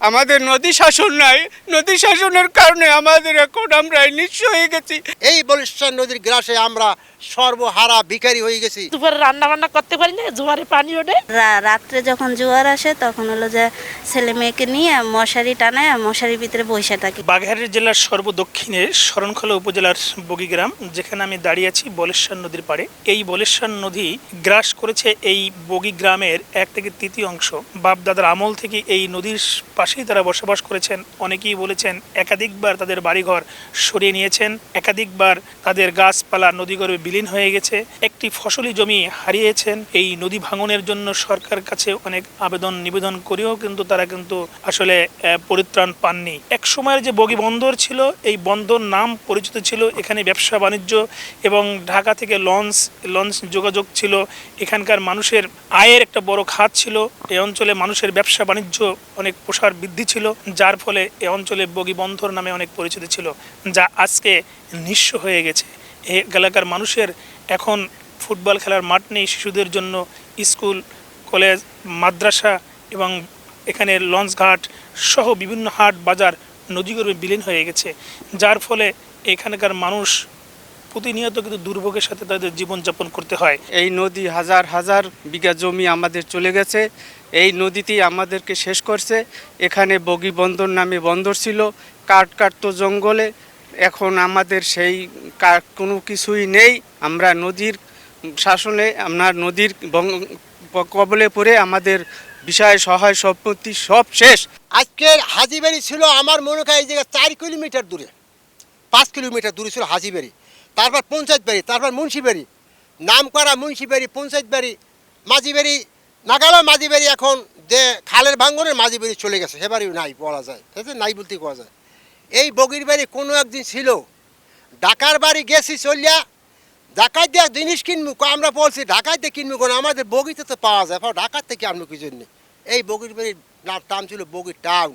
আমাদের নদী শাসন নাই, নদী শাসনের কারণে আমাদের এখন আমরা নিঃস্ব হয়ে গেছি। এই বলিষ্ঠ নদীর গ্রাসে আমরা সর্বহারা ভিখারি হয়ে গেছি। দুপুরে রান্না বান্না করতে পারি না, জোয়ারে পানি ওঠে। রাত্রে যখন জোয়ার আসে তখন হলো যে ছেলে মেয়েকে নিয়ে মশারি টানায় মশারির ভিতরে বসে থাকি। বাগেরহাট জেলার সর্বদক্ষিণে শরণখোলা উপজেলার বগিগ্রাম, যেখানে আমি দাঁড়িয়ে আছি বলেশ্বর নদীর পাড়ে। এই বলেশ্বর নদী গ্রাস করেছে এই বগিগ্রামের 1 থেকে 3 অংশ। বাপ দাদার আমল থেকে এই নদীর পাশেই তারা বসবাস করেছেন। অনেকেই বলেছেন একাধিকবার তাদের বাড়িঘর সরিয়ে নিয়েছেন, একাধিকবার তাদের গাছপালা নদীগর্ভে বিলীন হয়ে গেছে, একটি ফসলি জমি হারিয়েছেন। এই নদী ভাঙনের জন্য সরকার কাছে অনেক আবেদন নিবেদন করেও কিন্তু তারা আসলে পরিত্রাণ পাননি। এক সময়ের যে বগি বন্দর ছিল, এই বন্দর নাম পরিচিত ছিল, এখানে ব্যবসা বাণিজ্য এবং ঢাকা থেকে লঞ্চ যোগাযোগ ছিল। এখানকার মানুষের আয়ের একটা বড় খাত ছিল। এই অঞ্চলে মানুষের ব্যবসা বাণিজ্য অনেক প্রসার বৃদ্ধি ছিল, যার ফলে এই অঞ্চলে বগি বন্দর নামে অনেক পরিচিত ছিল, যা আজকে নিঃস্ব হয়ে গেছে। এই এলাকার মানুষের এখন ফুটবল খেলার মাঠ নেই, শিশুদের জন্য স্কুল, কলেজ, মাদ্রাসা এবং এখানে লঞ্চঘাট সহ বিভিন্ন হাট বাজার নদীগর্ভে বিলীন হয়ে গেছে, যার ফলে এখানকার মানুষ প্রতিনিয়ত কিন্তু দুর্ভোগের সাথে তাদের জীবনযাপন করতে হয়। এই নদী হাজার হাজার বিঘা জমি আমাদের চলে গেছে, এই নদীতেই আমাদেরকে শেষ করছে। এখানে বগি বন্দর নামে বন্দর ছিল, কাঠ কাটতো জঙ্গলে, এখন আমাদের সেই কোনো কিছুই নেই। আমরা নদীর শাসনে, আমরা নদীর কবলে পড়ে আমাদের বিষয় সহায় সম্পত্তি সব শেষ। আজকের হাজিবাড়ি ছিল আমার মনে হয় এই জায়গায় 4 কিলোমিটার দূরে, 5 কিলোমিটার দূরে ছিল হাজিবাড়ি, তারপর পঞ্চায়েত বাড়ি, তারপর মুন্সিবাড়ি, নাম করা মুন্সিবাড়ি, পঞ্চায়েত বাড়ি, মাঝিবাড়ি, নাগালা মাঝিবাড়ি। এখন যে খালের ভাঙ্গনের মাঝিবাড়ি চলে গেছে, সে বাড়িও নাই বলা যায়, ঠিক নাই বলতে কোয়া যায়। এই বগির বাড়ি কোনো একদিন ছিল, ঢাকার বাড়ি গেছি চলিয়া, ঢাকায় দিয়ে জিনিস কিনবো, আমরা বলছি ঢাকায় দিয়ে কিনবো কোনো, আমাদের বগিতে তো পাওয়া যায়, ঢাকার থেকে আনবো কি জন্যে। এই বগির বাড়ির নাম ছিল বগি টাউন,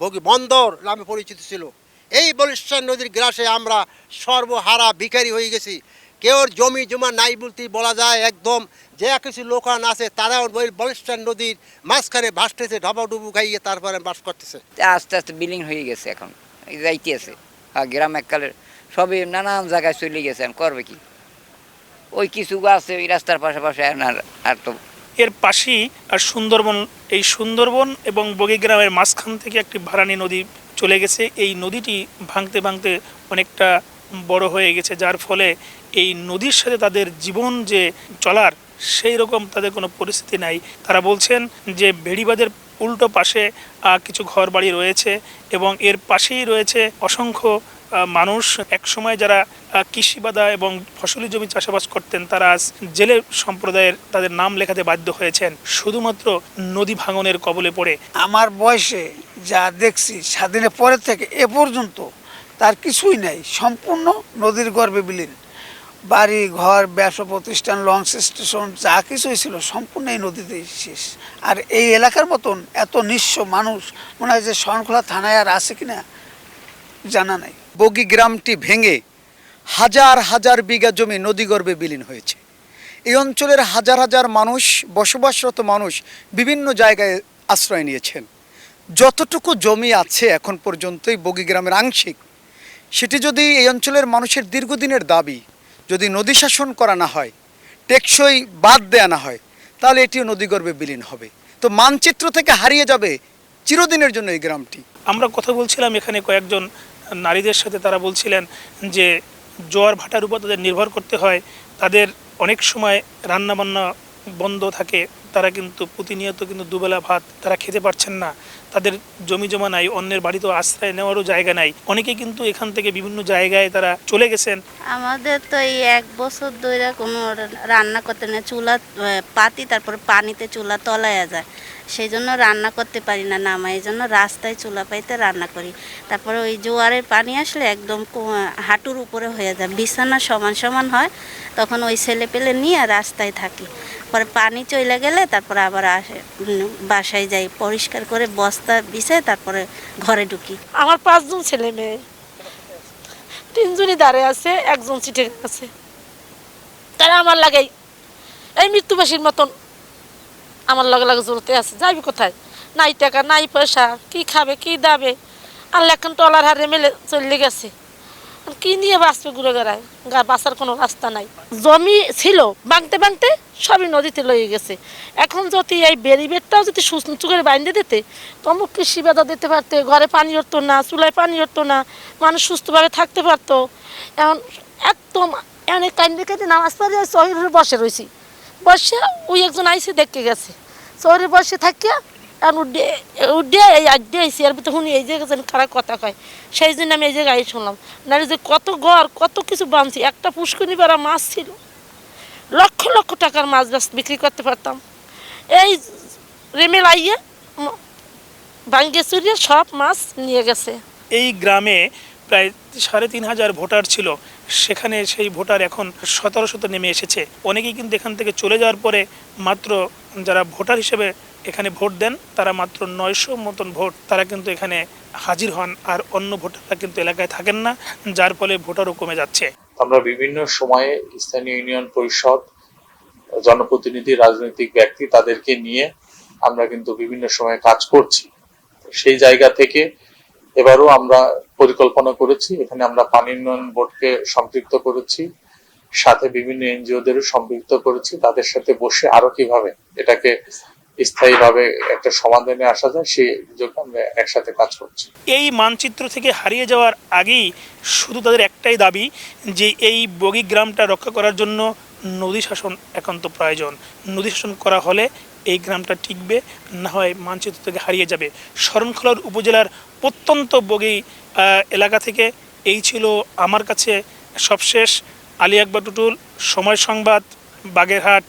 বগি বন্দর নামে পরিচিত ছিল। এই বলিষ্ঠ নদীর গ্রাসে আমরা সর্বহারা ভিখারি হয়ে গেছি। কেউ জমি জমা নাই বলতেই বলা যায়। একদম যে কিছু লোকান আছে তারাও ওই বলিষ্ঠ নদীর মাঝখানে ভাসতেছে, ঢাবাডুবু খাইয়ে তারপরে বাস করতেছে। আস্তে আস্তে বিলীন হয়ে গেছে, এখন যাইতে আছে। হ্যাঁ, গ্রাম এককালের সবই নানান জায়গায় চলে গেছে, করবে কি? ওই কিছু আছে ওই রাস্তার পাশাপাশি, আর তো এর পাশেই আর সুন্দরবন। এই সুন্দরবন এবং বগিগ্রামের মাঝখান থেকে একটি ভারানী নদী চলে গেছে। এই নদীটি ভাঙতে ভাঙতে অনেকটা বড় হয়ে গেছে, যার ফলে এই নদীর সাথে তাদের জীবন যে চলার সেই রকম তাদের কোনো পরিস্থিতি নাই। তারা বলছেন যে বেড়িবাঁধের উল্টো পাশে কিছু ঘর বাড়ি রয়েছে এবং এর পাশেই রয়েছে অসংখ্য মানুষ। একসময় যারা কৃষিবাদা এবং ফসলি জমি চাষাবাদ করতেন, তারা আজ জেলে সম্প্রদায়ের তাদের নাম লেখাতে বাধ্য হয়েছেন শুধুমাত্র নদী ভাঙনের কবলে পড়ে। আমার বয়সে যা দেখছি স্বাধীনের পরের থেকে এ পর্যন্ত তার কিছুই নাই, সম্পূর্ণ নদীর গর্ভে বিলীন। বাড়ি ঘর, ব্যবসা প্রতিষ্ঠান, লঞ্চ স্টেশন যা কিছুই ছিল সম্পূর্ণ এই নদীতেই শেষ। আর এই এলাকার মতন এত নিঃস্ব মানুষ মনে হয় যে শরণখোলা থানায় আর আছে কিনা জানা নাই। বগি গ্রামটি ভেঙে হাজার হাজার বিঘা জমি নদীগর্ভে বিলীন হয়েছে। এই অঞ্চলের হাজার হাজার মানুষ, বসবাসরত মানুষ বিভিন্ন জায়গায় আশ্রয় নিয়েছেন। যতটুকু জমি আছে এখন পর্যন্তই বগি গ্রামের আংশিক, সেটি যদি এই অঞ্চলের মানুষের দীর্ঘদিনের দাবি, যদি নদী শাসন করা না হয়, টেকসই বাদ দেয়া না হয়, তাহলে এটিও নদীগর্ভে বিলীন হবে। তো মানচিত্র থেকে হারিয়ে যাবে চিরদিনের জন্য এই গ্রামটি। আমরা কথা বলছিলাম এখানে কয়েকজন নারীদের সাথে, তারা বলছিলেন যে জোয়ার ভাটার উপর তাদের নির্ভর করতে হয়, তাদের অনেক সময় রান্নাবান্না বন্ধ থাকে, তারা কিন্তু প্রতিনিয়ত কিন্তু দুবেলা ভাত তারা খেতে পারছেন না, তাদের জমি জমা নাই, অন্যের বাড়িতেও আশ্রয় নেওয়ারও জায়গা নাই। অনেকে কিন্তু এখান থেকে বিভিন্ন জায়গায় তারা চলে গেছেন। আমাদের তো এই 1 বছর ধরে কোনো রান্না করতে না, চুলা পাতি, তারপরে পানিতে চুলা তলায়া যায়, সেই জন্য রান্না করতে পারি না, নামাই, এই জন্য রাস্তায় চুলা পাইতে রান্না করি। তারপরে ওই জোয়ারের পানি আসলে একদম হাঁটুর উপরে হয়ে যায়, বিছানা সমান সমান হয়, তখন ওই ছেলে পেলে নিয়ে রাস্তায় থাকি। পরে পানি চলে গেলে তারপরে আবার বাসায় যাই, পরিষ্কার করে বস্তা বিছাই তারপরে ঘরে ঢুকি। আমার 5 জন ছেলে মেয়ে, 3 জনই দাঁড়িয়ে আছে, 1 জন চিঠে আছে। তারা আমার লাগাই এই মৃত্যুবাসীর মতন আমার লগে লগে জড়তে আছে, যাইবি কোথায়? নাই টাকা নাই পয়সা, কি খাবে কি দাবে। আল্লাহ এখন টলার হারে মেলে চলে গেছে, কি নিয়ে বাঁচবে ঘুরে বেড়ায়, বাঁচার কোনো রাস্তা নাই। জমি ছিল ভাঙতে ভাঙতে সবই নদীতে লয়ে গেছে। এখন যদি এই বেরিবেটটাও যদি সুস্থ করে বাইন্ধে দিতে, তমুক কৃষি বাধা দিতে পারতে, ঘরে পানি উঠতো না, চুলায় পানি উঠতো না, মানুষ সুস্থভাবে থাকতে পারতো। এখন একদম অনেক কান্দে কান্দে নামাজ পড়ে শহরের বসে রয়েছি, বসে ওই একজন আইসে দেখতে গেছে, শহরে বসে থাকিয়া এখন উডে এই আড্ডে আইসি, আর ভিতরে শুনি এই জায়গায় যেন খারাপ কথা কয়, সেই জন্য আমি এই জায়গায় শুনলাম। নাহলে যে কত ঘর কত কিছু বানছি, একটা পুষ্করণী বেড়া মাছ ছিল, লক্ষ লক্ষ টাকার মাছ বিক্রি করতে পারতাম। এই রেমেল আইয়ে ভাঙ্গে চুরিয়ে সব মাছ নিয়ে গেছে। এই গ্রামে প্রায় ৩,৫০০ ভোটার ছিল, সেখানে সেই ভোটার এখন ১৭০০ নেমে এসেছে। অনেকেই কিন্তু এখান থেকে চলে যাওয়ার পরে মাত্র যারা ভোটার হিসেবে এখানে ভোট দেন তারা মাত্র ৯০০ মতন ভোট তারা কিন্তু এখানে হাজির হন, আর অন্য ভোটাররা কিন্তু এলাকায় থাকেন না, যার ফলে ভোটারও কমে যাচ্ছে। আমরা বিভিন্ন সময়ে স্থানীয় ইউনিয়ন পরিষদ, জনপ্রতিনিধি, রাজনৈতিক ব্যক্তি তাদেরকে নিয়ে আমরা কিন্তু বিভিন্ন সময়ে কাজ করছি। সেই জায়গা থেকে এবারও আমরা পরিকল্পনা করেছি, এখানে আমরা পানি উন্নয়ন বোর্ডকে সম্পৃক্ত করেছি, সাথে বিভিন্ন এনজিওদেরও সম্পৃক্ত করেছি। তাদের সাথে বসে আরো কিভাবে এটাকে স্থায়ীভাবে একটা সমাধানে আসা যায় সেই জন্য আমরা একসাথে কাজ করছি। এই মানচিত্র থেকে হারিয়ে যাওয়ার আগেই শুধু তাদের একটাই দাবি যে এই বগি গ্রামটা রক্ষা করার জন্য নদী শাসন একান্ত প্রয়োজন। নদী শাসন করা হলে এই গ্রামটা টিকবে, না হয় মানচিত্র থেকে হারিয়ে যাবে। শরণখোলা উপজেলার প্রত্যন্ত বগি এলাকা থেকে এই ছিল আমার কাছে সবশেষ। আলী আকবর টুটুল, সময় সংবাদ, বাগেরহাট।